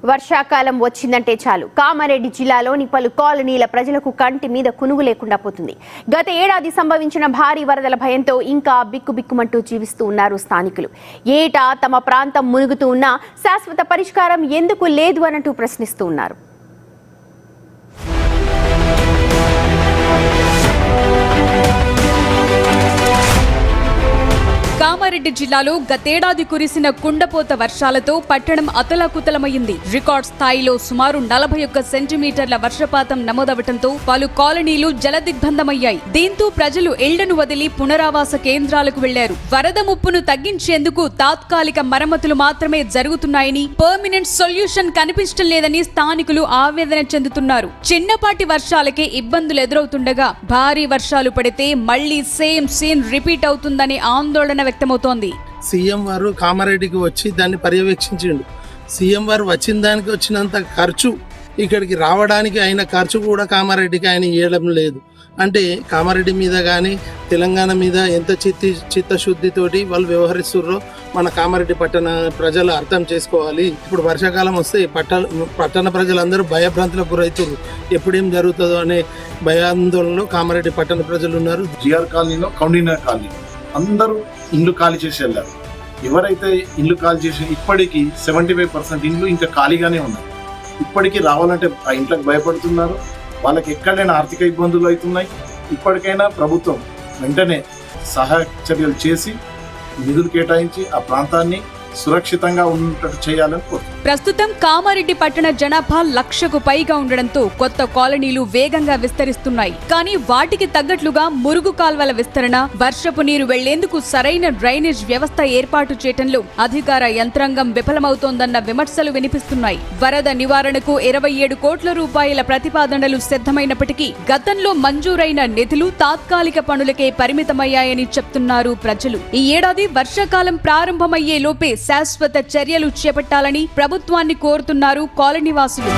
వర్షాకాలం వచ్చిందంటే చాలు కామారెడ్డి జిల్లాలోని పలు కాలనీల ప్రజలకు కంటి మీద కునుగు లేకుండా పోతుంది. గత ఏడాది సంభవించిన భారీ వరదల భయంతో ఇంకా బిక్కుబిక్కుమంటూ జీవిస్తూ ఉన్నారు స్థానికులు. ఏటా తమ ప్రాంతం మునుగుతూ ఉన్నా శాశ్వత పరిష్కారం ఎందుకు లేదు అనంటూ ప్రశ్నిస్తూ ఉన్నారు. కామారెడ్డి జిల్లాలో గతేడాది కురిసిన కుండపోత వర్షాలతో పట్టణం అతలాకుతలమైంది. రికార్డ్ స్థాయిలో సుమారు 41 సెంటీమీటర్ల వర్షపాతం నమోదవటంతో పలు కాలనీలు జలదిగ్బంధమయ్యాయి. దీంతో ప్రజలు ఇళ్లను వదిలి పునరావాస కేంద్రాలకు వెళ్లారు. వరద ముప్పును తగ్గించేందుకు తాత్కాలిక మరమ్మతులు మాత్రమే జరుగుతున్నాయని, పర్మనెంట్ సొల్యూషన్ కనిపించడం లేదని స్థానికులు ఆవేదన చెందుతున్నారు. చిన్నపాటి వర్షాలకే ఇబ్బందులు ఎదురవుతుండగా భారీ వర్షాలు పడితే మళ్లీ సేమ్ సీన్ రిపీట్ అవుతుందని ఆందోళన వ్యక్తమవుతోంది. సీఎం వారు కామారెడ్డికి వచ్చి దాన్ని పర్యవేక్షించిండు. సీఎం వారు వచ్చిన దానికి వచ్చినంత ఖర్చు ఇక్కడికి రావడానికి అయిన ఖర్చు కూడా కామారెడ్డికి ఆయన ఇవ్వడం లేదు. అంటే కామారెడ్డి మీద కానీ తెలంగాణ మీద ఎంత చిత్తశుద్ధితోటి వాళ్ళు వ్యవహరిస్తున్నారో మన కామారెడ్డి పట్టణ ప్రజలు అర్థం చేసుకోవాలి. ఇప్పుడు వర్షాకాలం వస్తే పట్టణ ప్రజలందరూ భయభ్రాంతులకు గురవుతారు. ఎప్పుడేం జరుగుతుందో అనే భయాందోళనలో కామారెడ్డి పట్టణ ప్రజలు ఉన్నారు. జిఆర్ కాలనీలో కౌండినర్ కాలనీ అందరూ ఇండ్లు ఖాళీ చేసి వెళ్ళారు. ఎవరైతే ఇండ్లు ఖాళీ చేసి ఇప్పటికీ 75% ఇండ్లు ఇంకా ఖాళీగానే ఉన్నాయి. ఇప్పటికీ రావాలంటే ఆ ఇంట్లోకి భయపడుతున్నారు. వాళ్ళకి ఎక్కడైనా ఆర్థిక ఇబ్బందులు అవుతున్నాయి. ఇప్పటికైనా ప్రభుత్వం వెంటనే సహాయ చర్యలు చేసి నిధులు కేటాయించి ఆ ప్రాంతాన్ని సురక్షితంగా ఉన్నట్టు చేయాలని కోరుతున్నాను. ప్రస్తుతం కామారెడ్డి పట్టణ జనాభా 1,00,000కు పైగా ఉండడంతో కొత్త కాలనీలు వేగంగా విస్తరిస్తున్నాయి. కానీ వాటికి తగ్గట్లుగా మురుగు కాల్వల విస్తరణ, వర్షపు నీరు వెళ్లేందుకు సరైన డ్రైనేజ్ వ్యవస్థ ఏర్పాటు చేయడంలో అధికార యంత్రాంగం విఫలమవుతోందన్న విమర్శలు వినిపిస్తున్నాయి. వరద నివారణకు 27 కోట్ల రూపాయల ప్రతిపాదనలు సిద్ధమైనప్పటికీ గతంలో మంజూరైన నిధులు తాత్కాలిక పనులకే పరిమితమయ్యాయని చెప్తున్నారు ప్రజలు. ఈ ఏడాది వర్షాకాలం ప్రారంభమయ్యే లోపే శాశ్వత చర్యలు చేపట్టాలని ప్రభుత్వాన్ని కోరుతున్నారు కాలనీవాసులు.